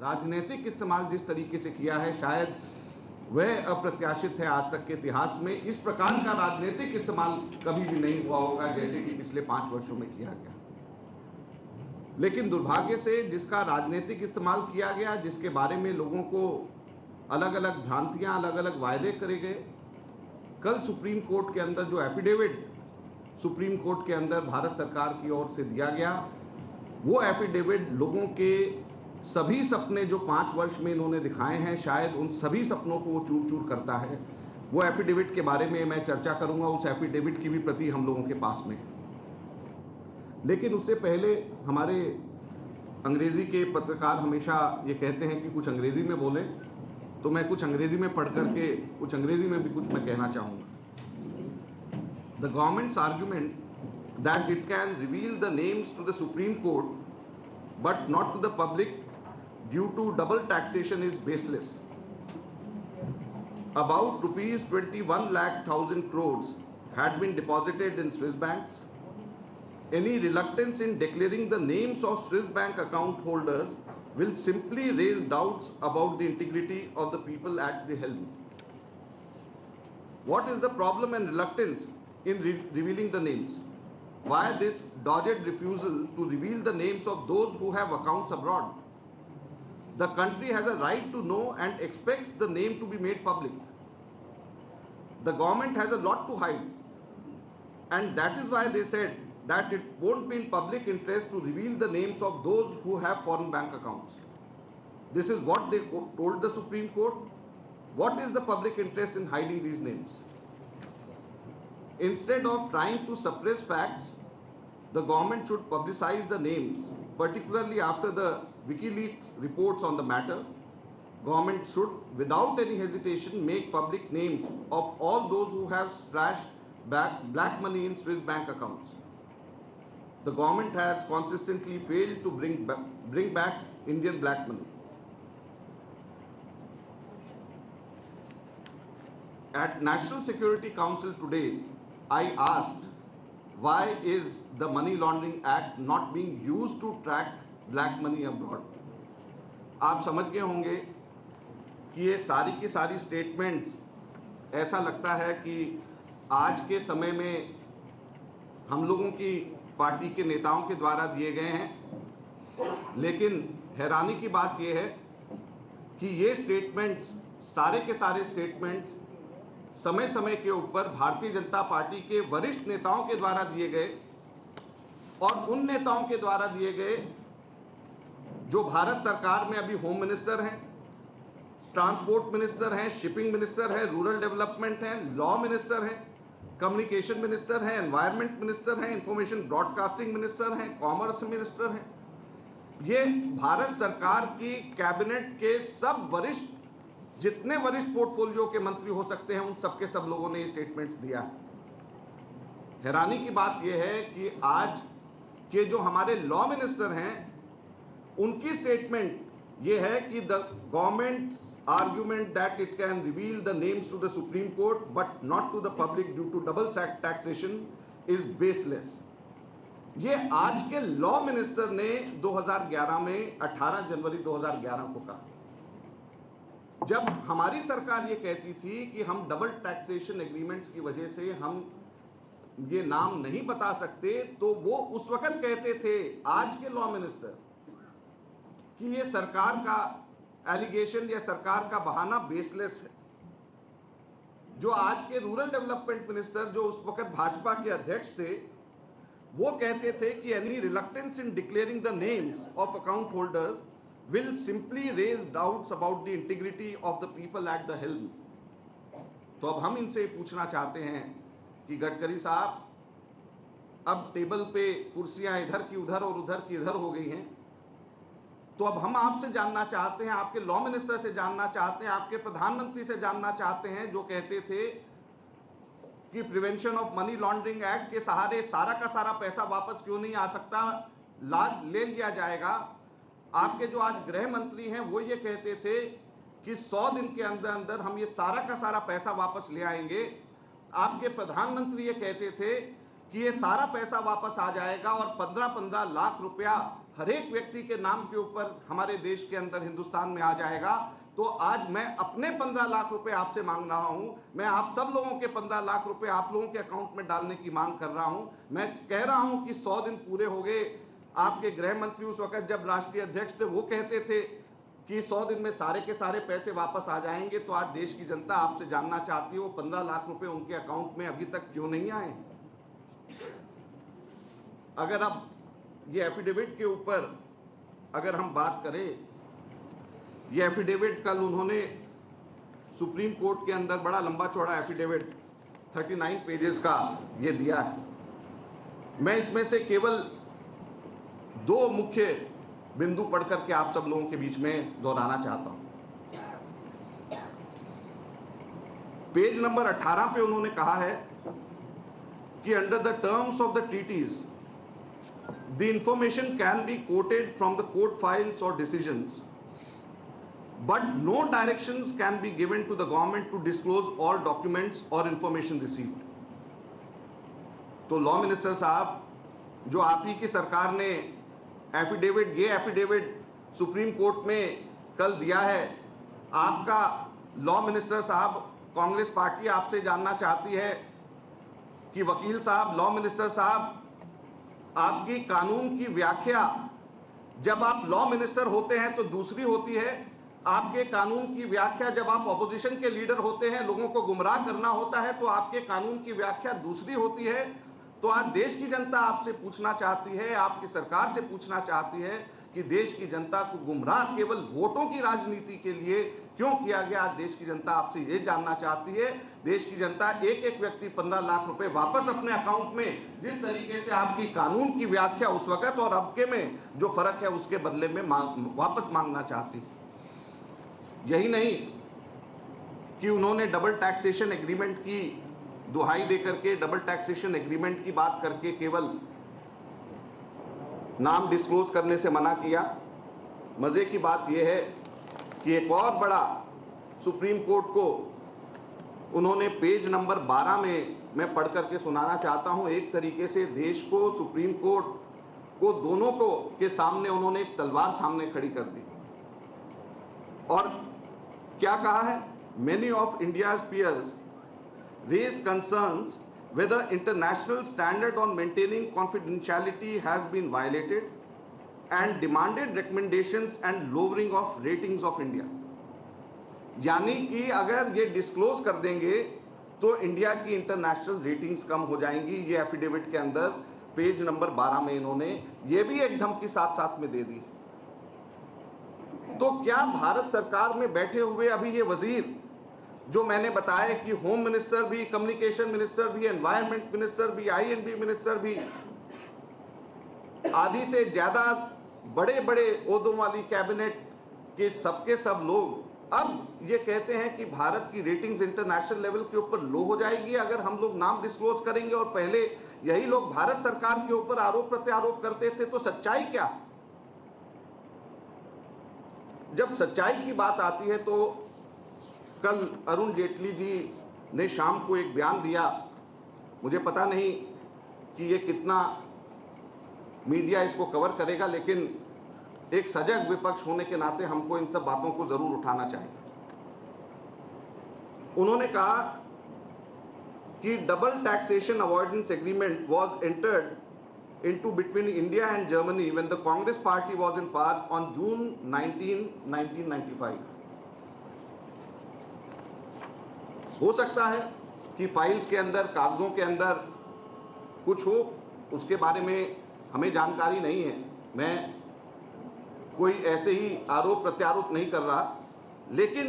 राजनीतिक इस्तेमाल जिस तरीके से किया है, शायद वह अप्रत्याशित है आज तक के इतिहास में। इस प्रकार का राजनीतिक इस्तेमाल कभी भी नहीं हुआ होगा जैसे कि पिछले 5 वर्षों में किया गया। लेकिन दुर्भाग्य से जिसका राजनीतिक इस्तेमाल किया गया, जिसके बारे में लोगों को अलग अलग भ्रांतियां, अलग अलग वायदे करे गए, कल सुप्रीम कोर्ट के अंदर जो एफिडेविट सुप्रीम कोर्ट के अंदर भारत सरकार की ओर से दिया गया, वो एफिडेविट लोगों के सभी सपने जो 5 वर्ष में इन्होंने दिखाए हैं, शायद उन सभी सपनों को वो चूर चूर करता है। वो एफिडेविट के बारे में मैं चर्चा करूंगा, उस एफिडेविट की भी प्रति हम लोगों के पास में है। लेकिन उससे पहले हमारे अंग्रेजी के पत्रकार हमेशा ये कहते हैं कि कुछ अंग्रेजी में बोलें, तो मैं कुछ अंग्रेजी में पढ़ करके कुछ अंग्रेजी में भी कुछ मैं कहना चाहूंगा। The government's argument that it can reveal the names to the Supreme Court but not to the public due to double taxation is baseless. About rupees 21,00,000 crores had been deposited in Swiss banks. Any reluctance in declaring the names of Swiss bank account holders will simply raise doubts about the integrity of the people at the helm. What is the problem and reluctance in revealing the names? Why this dogged refusal to reveal the names of those who have accounts abroad? The country has a right to know and expects the name to be made public. The government has a lot to hide, and that is why they said that it won't be in public interest to reveal the names of those who have foreign bank accounts. This is what they told the Supreme Court. What is the public interest in hiding these names? Instead of trying to suppress facts, the government should publicize the names, particularly after the WikiLeaks reports on the matter. Government should, without any hesitation, make public names of all those who have stashed black money in Swiss bank accounts. The government has consistently failed to bring back Indian black money. At National Security Council today, I asked, why is the Money Laundering Act not being used to track black money abroad? आप समझ गए होंगे कि ये सारी की सारी statements ऐसा लगता है कि आज के समय में हम लोगों की पार्टी के नेताओं के द्वारा दिए गए हैं। लेकिन हैरानी की बात यह है कि ये स्टेटमेंट्स, सारे के सारे स्टेटमेंट्स समय समय के ऊपर भारतीय जनता पार्टी के वरिष्ठ नेताओं के द्वारा दिए गए, और उन नेताओं के द्वारा दिए गए जो भारत सरकार में अभी होम मिनिस्टर हैं, ट्रांसपोर्ट मिनिस्टर हैं, शिपिंग मिनिस्टर है, रूरल डेवलपमेंट है, लॉ मिनिस्टर हैं, कम्युनिकेशन मिनिस्टर हैं, एनवायरमेंट मिनिस्टर हैं, इंफॉर्मेशन ब्रॉडकास्टिंग मिनिस्टर हैं, कॉमर्स मिनिस्टर हैं। ये भारत सरकार की कैबिनेट के सब वरिष्ठ, जितने वरिष्ठ पोर्टफोलियो के मंत्री हो सकते हैं, उन सबके सब लोगों ने ये स्टेटमेंट्स दिया है। हैरानी की बात यह है कि आज के जो हमारे लॉ मिनिस्टर हैं, उनकी स्टेटमेंट ये है कि the government argument that it can reveal the names to the Supreme Court but not to the public due to double taxation is baseless. ये आज के लॉ मिनिस्टर ने 2011 में 18 जनवरी 2011 को कहा। जब हमारी सरकार ये कहती थी कि हम डबल टैक्सेशन एग्रीमेंट्स की वजह से हम ये नाम नहीं बता सकते, तो वो उस वक्त कहते थे, आज के लॉ मिनिस्टर, कि ये सरकार का एलिगेशन या सरकार का बहाना बेसलेस है। जो आज के रूरल डेवलपमेंट मिनिस्टर, जो उस वक्त भाजपा के अध्यक्ष थे, वो कहते थे कि any reluctance in declaring the names of account holders will simply raise doubts about the integrity of the people at the helm. तो अब हम इनसे पूछना चाहते हैं कि गडकरी साहब, अब टेबल पे कुर्सियां इधर की उधर और उधर की इधर हो गई हैं, तो अब हम आपसे जानना चाहते हैं, आपके लॉ मिनिस्टर से जानना चाहते हैं, आपके प्रधानमंत्री से जानना चाहते हैं, जो कहते थे कि prevention of money laundering act के सहारे सारा का सारा पैसा वापस क्यों नहीं आ सकता, ले लिया जाएगा। आपके जो आज गृह मंत्री हैं, वो ये कहते थे कि 100 दिन के अंदर अंदर हम ये सारा का सारा पैसा वापस ले आएंगे। आपके प्रधानमंत्री ये कहते थे कि ये सारा पैसा वापस आ जाएगा और 15-15 लाख रुपया हर एक व्यक्ति के नाम के ऊपर हमारे देश के अंदर हिंदुस्तान में आ जाएगा, तो आज मैं अपने 15 लाख रुपए आपसे मांग रहा हूं, मैं आप सब लोगों के 15 लाख रुपए आप लोगों के अकाउंट में डालने की मांग कर रहा हूं। मैं कह रहा हूं कि 100 दिन पूरे हो गए। आपके गृह मंत्री उस वक्त जब राष्ट्रीय अध्यक्ष थे वो कहते थे कि 100 दिन में सारे के सारे पैसे वापस आ जाएंगे। तो आज देश की जनता आपसे जानना चाहती है वो 15 लाख रुपए उनके अकाउंट में अभी तक क्यों नहीं आए। अगर अब ये एफिडेविट के ऊपर अगर हम बात करें, ये एफिडेविट कल उन्होंने सुप्रीम कोर्ट के अंदर बड़ा लंबा चौड़ा एफिडेविट 39 पेजेस का ये दिया है। मैं इसमें से केवल 2 मुख्य बिंदु पढ़ करके आप सब लोगों के बीच में दोहराना चाहता हूं। पेज नंबर 18 पे उन्होंने कहा है कि under the terms of the treaties the information can be quoted from the court files or decisions, but no directions can be given to the government to disclose all documents or information received. तो law minister साहब, जो आप ही की सरकार ने ये affidavit supreme court में कल दिया है, आपका लॉ मिनिस्टर साहब, कांग्रेस पार्टी आपसे जानना चाहती है कि वकील साहब, लॉ मिनिस्टर साहब, आपकी कानून की व्याख्या, जब आप लॉ मिनिस्टर होते हैं तो दूसरी होती है, आपके कानून की व्याख्या जब आप ऑपोजिशन के लीडर होते हैं, लोगों को गुमराह करना होता है, तो आपके कानून की व्याख्या दूसरी होती है। तो आज देश की जनता आपसे पूछना चाहती है, आपकी सरकार से पूछना चाहती है कि देश की जनता को गुमराह केवल वोटों की राजनीति के लिए क्यों किया गया। आज देश की जनता आपसे यह जानना चाहती है। देश की जनता एक एक व्यक्ति 15 लाख रुपए वापस अपने अकाउंट में, जिस तरीके से आपकी कानून की व्याख्या उस वक्त और अब के में जो फर्क है उसके बदले में वापस मांगना चाहती है। यही नहीं कि उन्होंने डबल टैक्सेशन एग्रीमेंट की दुहाई देकर के, डबल टैक्सेशन एग्रीमेंट की बात करके केवल नाम डिस्क्लोज करने से मना किया। मजे की बात यह है कि एक और बड़ा सुप्रीम कोर्ट को उन्होंने पेज नंबर 12 में मैं पढ़ करके सुनाना चाहता हूं। एक तरीके से देश को, सुप्रीम कोर्ट को, दोनों को के सामने उन्होंने एक तलवार सामने खड़ी कर दी। और क्या कहा है? Many of India's peers raise concerns whether international standard on maintaining confidentiality has been violated and demanded recommendations and lowering of ratings of India. यानी कि अगर ये डिस्क्लोज कर देंगे तो इंडिया की इंटरनेशनल रेटिंग्स कम हो जाएंगी। ये एफिडेविट के अंदर पेज नंबर 12 में इन्होंने ये भी एक धमकी साथ साथ में दे दी। तो क्या भारत सरकार में बैठे हुए अभी ये वजीर, जो मैंने बताया कि होम मिनिस्टर भी, कम्युनिकेशन मिनिस्टर भी, एनवायरमेंट मिनिस्टर भी, आईएनबी मिनिस्टर भी, आदि से ज्यादा बड़े बड़े ओहदों वाली कैबिनेट के सबके सब लोग अब ये कहते हैं कि भारत की रेटिंग्स इंटरनेशनल लेवल के ऊपर लो हो जाएगी अगर हम लोग नाम डिस्क्लोज करेंगे। और पहले यही लोग भारत सरकार के ऊपर आरोप प्रत्यारोप करते थे। तो सच्चाई क्या? जब सच्चाई की बात आती है तो कल अरुण जेटली जी ने शाम को एक बयान दिया। मुझे पता नहीं कि ये कितना मीडिया इसको कवर करेगा, लेकिन एक सजग विपक्ष होने के नाते हमको इन सब बातों को जरूर उठाना चाहिए। उन्होंने कहा कि double taxation avoidance agreement was entered into between India and Germany when the Congress party was in power on June 19, 1995। हो सकता है कि फाइल्स के अंदर, कागजों के अंदर कुछ हो, उसके बारे में हमें जानकारी नहीं है। मैं कोई ऐसे ही आरोप प्रत्यारोप नहीं कर रहा, लेकिन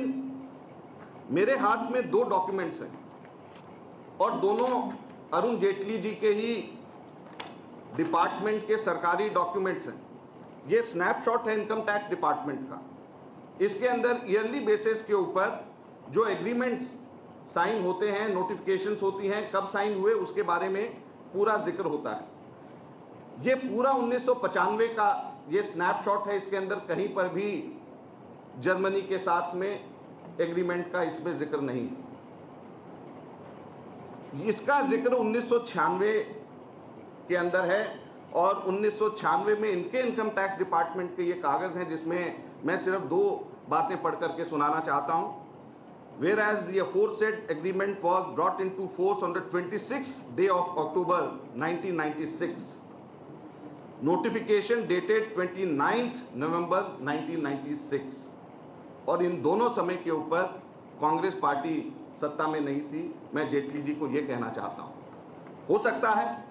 मेरे हाथ में 2 डॉक्यूमेंट्स हैं और दोनों अरुण जेटली जी के ही डिपार्टमेंट के सरकारी डॉक्यूमेंट्स हैं। ये स्नैपशॉट है इनकम टैक्स डिपार्टमेंट का। इसके अंदर ईयरली बेसिस के ऊपर जो एग्रीमेंट्स साइन होते हैं, नोटिफिकेशंस होती हैं, कब साइन हुए उसके बारे में पूरा जिक्र होता है। ये पूरा 1995 का ये स्नैपशॉट है। इसके अंदर कहीं पर भी जर्मनी के साथ में एग्रीमेंट का इसमें जिक्र नहीं। इसका जिक्र 1996 के अंदर है और 1996 में इनके इनकम टैक्स डिपार्टमेंट के ये कागज हैं जिसमें मैं सिर्फ 2 बातें पढ़ करके सुनाना चाहता हूं। Whereas the aforesaid agreement was brought into force on the 26th day of October 1996. Notification dated 29th November 1996. और इन दोनों समय के ऊपर कांग्रेस पार्टी सत्ता में नहीं थी। मैं जेटली जी को यह कहना चाहता हूं, हो सकता है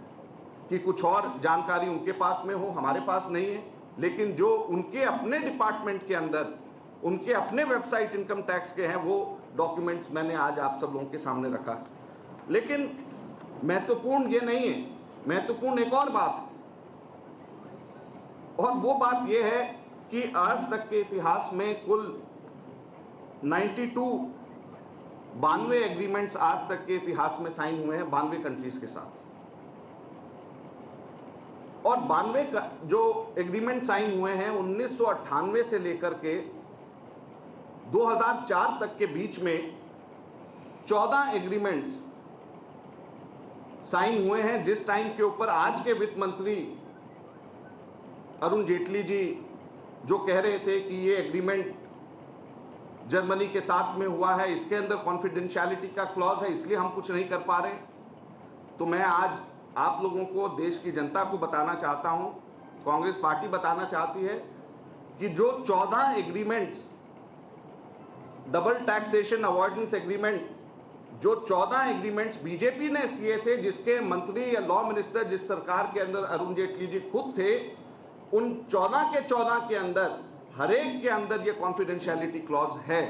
कि कुछ और जानकारी उनके पास में हो, हमारे पास नहीं है, लेकिन जो उनके अपने डिपार्टमेंट के अंदर, उनके अपने वेबसाइट इनकम टैक्स के हैं, वो डॉक्यूमेंट्स मैंने आज आप सब लोगों के सामने रखा। लेकिन महत्वपूर्ण ये नहीं है, महत्वपूर्ण एक और बात है, और वो बात ये है कि आज तक के इतिहास में कुल 92 एग्रीमेंट्स आज तक के इतिहास में साइन हुए हैं 92 कंट्रीज के साथ। और 92 जो एग्रीमेंट साइन हुए हैं 1998 से लेकर के 2004 तक के बीच में 14 एग्रीमेंट्स साइन हुए हैं, जिस टाइम के ऊपर आज के वित्त मंत्री अरुण जेटली जी जो कह रहे थे कि ये एग्रीमेंट जर्मनी के साथ में हुआ है, इसके अंदर कॉन्फिडेंशियलिटी का क्लॉज है, इसलिए हम कुछ नहीं कर पा रहे। तो मैं आज आप लोगों को, देश की जनता को बताना चाहता हूं, कांग्रेस पार्टी बताना चाहती है कि जो 14 agreements, double taxation avoidance agreement, जो 14 एग्रीमेंट्स बीजेपी ने किए थे, जिसके मंत्री या लॉ मिनिस्टर जिस सरकार के अंदर अरुण जेटली जी खुद थे, उन 14 के 14 के अंदर हर एक के अंदर ये कॉन्फिडेंशियलिटी क्लॉज है।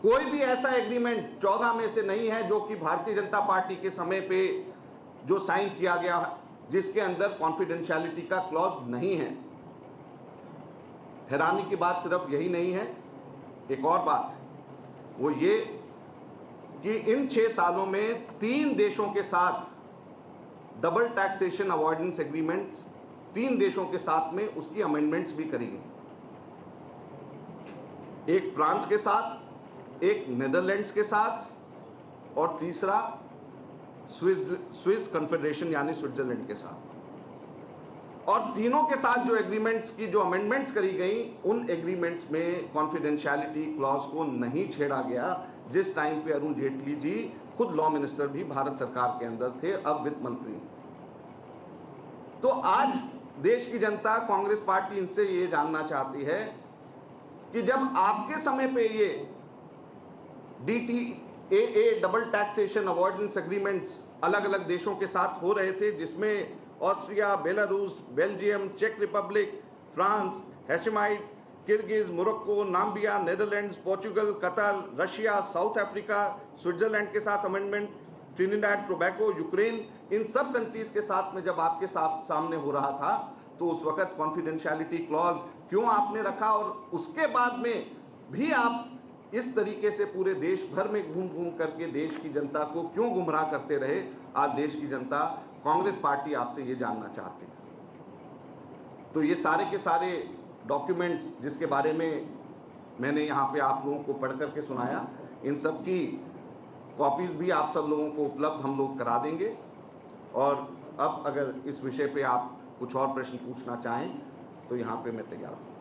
कोई भी ऐसा एग्रीमेंट 14 में से नहीं है जो कि भारतीय जनता पार्टी के समय पे जो साइन किया गया जिसके अंदर कॉन्फिडेंशियलिटी का क्लॉज नहीं है। हैरानी की बात सिर्फ यही नहीं है, एक और बात है, वो ये कि इन 6 सालों में 3 देशों के साथ डबल टैक्सेशन अवॉइडेंस एग्रीमेंट्स, 3 देशों के साथ में उसकी अमेंडमेंट्स भी करी गई। एक फ्रांस के साथ, एक नीदरलैंड्स के साथ, और तीसरा स्विस कन्फेडरेशन यानी स्विट्जरलैंड के साथ। और तीनों के साथ जो एग्रीमेंट्स की जो अमेंडमेंट्स करी गई, उन एग्रीमेंट्स में कॉन्फिडेंशियलिटी क्लॉज को नहीं छेड़ा गया, जिस टाइम पे अरुण जेटली जी खुद लॉ मिनिस्टर भी भारत सरकार के अंदर थे, अब वित्त मंत्री। तो आज देश की जनता, कांग्रेस पार्टी इनसे ये जानना चाहती है कि जब आपके समय पे ये DTAA double taxation avoidance agreements अलग अलग देशों के साथ हो रहे थे, जिसमें ऑस्ट्रिया, बेलारूस, बेल्जियम, चेक Republic, France, Hashemite, Kyrgyz, Morocco, Namibia, Netherlands, Portugal, Qatar, Russia, South Africa, Switzerland के साथ अमेंडमेंट, ट्रिनिडाड टोबैको, यूक्रेन, इन सब कंट्रीज के साथ में जब आपके सामने हो रहा था, तो उस वक्त कॉन्फिडेंशियलिटी क्लॉज क्यों आपने रखा, और उसके बाद में भी आप इस तरीके से पूरे देश भर में घूम घूम करके देश की जनता को क्यों गुमराह करते रहे? आज देश की जनता, कांग्रेस पार्टी आपसे ये जानना चाहती है। तो ये सारे के सारे डॉक्यूमेंट्स जिसके बारे में मैंने यहाँ पे आप लोगों को पढ़ करके सुनाया, इन सब की कॉपीज भी आप सब लोगों को उपलब्ध हम लोग करा देंगे। और अब अगर इस विषय पे आप कुछ और प्रश्न पूछना चाहें तो यहाँ पे मैं तैयार हूँ।